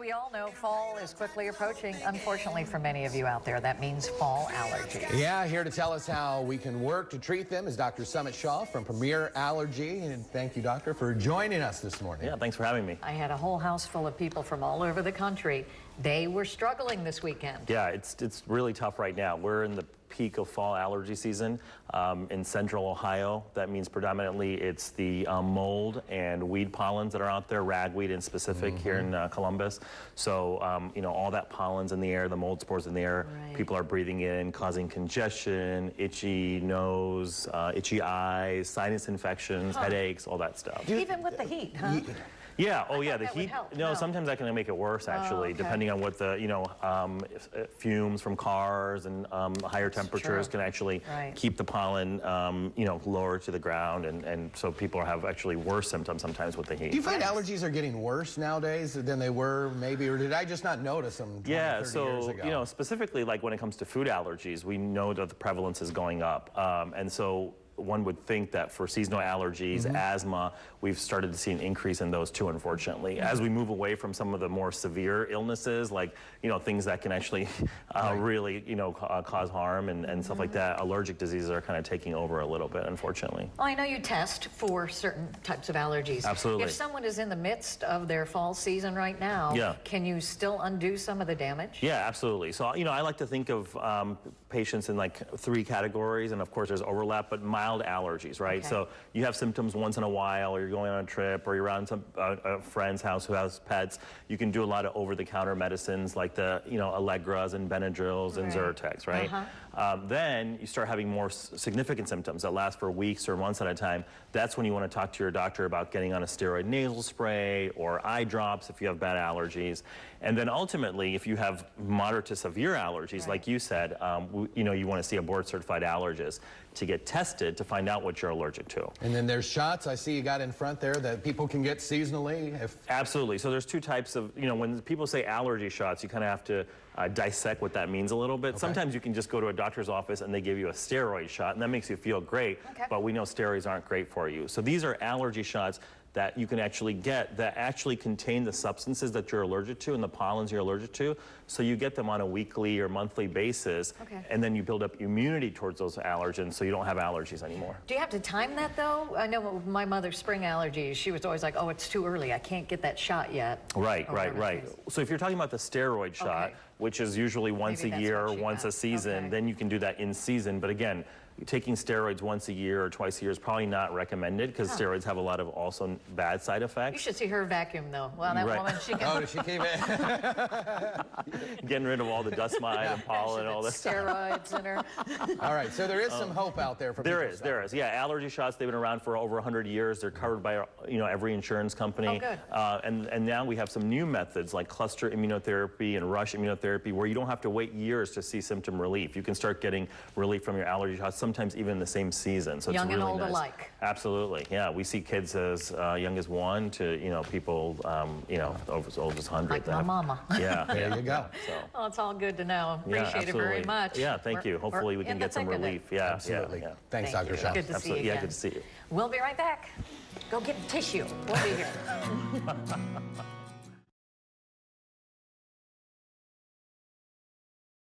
we all know, fall is quickly approaching. Unfortunately for many of you out there, that means fall allergies. Yeah, here to tell us how we can work to treat them is Dr. Shah from Premier Allergy. And thank you, doctor, for joining us this morning. Yeah, thanks for having me. I had a whole house full of people from all over the country. They were struggling this weekend. Yeah, it's really tough right now. We're in the peak of fall allergy season in central Ohio. That means predominantly it's the mold and weed pollens that are out there, ragweed in specific here in Columbus. So, you know, all that pollen's in the air, the mold spores in the air, people are breathing in, causing congestion, itchy nose, itchy eyes, sinus infections, headaches, all that stuff. Even with the heat, huh? Yeah, oh yeah, the heat, no, sometimes that can make it worse actually, depending on what the, you know, fumes from cars and higher temperatures can actually keep the pollen, you know, lower to the ground, and so people have actually worse symptoms sometimes with the heat. Do you find allergies are getting worse nowadays than they were maybe, or did I just not notice them 20, 30 years ago? You know, specifically like when it comes to food allergies, we know that the prevalence is going up, and so one would think that for seasonal allergies, asthma, we've started to see an increase in those too, unfortunately. As we move away from some of the more severe illnesses, like, you know, things that can actually really, you know, cause harm and stuff like that, allergic diseases are kind of taking over a little bit, unfortunately. Well, I know you test for certain types of allergies. Absolutely. If someone is in the midst of their fall season right now, can you still undo some of the damage? Yeah, absolutely. So, you know, I like to think of patients in like 3 categories, and of course there's overlap, but mild allergies, right? So you have symptoms once in a while, or you're going on a trip, or you're around some a friend's house who has pets. You can do a lot of over-the-counter medicines like the, you know, Allegras and Benadryls and Zyrtex, right? Then you start having more significant symptoms that last for weeks or months at a time. That's when you want to talk to your doctor about getting on a steroid nasal spray or eye drops if you have bad allergies. And then ultimately, if you have moderate to severe allergies, like you said, you know, you want to see a board-certified allergist to get tested to find out what you're allergic to. And then there's shots I see you got in front there that people can get seasonally. Absolutely. So there's 2 types of, you know, when people say allergy shots, you kind of have to dissect what that means a little bit. Sometimes you can just go to a doctor's office and they give you a steroid shot, and that makes you feel great, but we know steroids aren't great for you. So these are allergy shots that you can actually get that actually contain the substances that you're allergic to and the pollens you're allergic to. So you get them on a weekly or monthly basis, and then you build up immunity towards those allergens so you don't have allergies anymore. Do you have to time that though? I know with my mother's spring allergies, she was always like, oh, it's too early, I can't get that shot yet. Right. So if you're talking about the steroid shot, which is usually once a year or once a season, then you can do that in season. But again, taking steroids once a year or twice a year is probably not recommended because steroids have a lot of also bad side effects. You should see her vacuum though. Well, that woman, she can... Oh, she came in. Getting rid of all the dust mite and pollen and all that steroids in her. All right, so there is some hope out there for people. There is. Yeah, allergy shots, they've been around for over 100 years. They're covered by, you know, every insurance company. And now we have some new methods like cluster immunotherapy and rush immunotherapy where you don't have to wait years to see symptom relief. You can start getting relief from your allergy shots sometimes even in the same season. So young it's really and old alike. Absolutely, yeah. We see kids as young as 1 to, you know, people, you know, as old as 100. Like my mama. Yeah, there you go. So. Well, it's all good to know. Appreciate it very much. Yeah, thank you. Hopefully we can get some relief. Yeah, absolutely. Thanks, Dr. Shah. Good to see you again. Yeah, good to see you. We'll be right back. Go get tissue. We'll be here.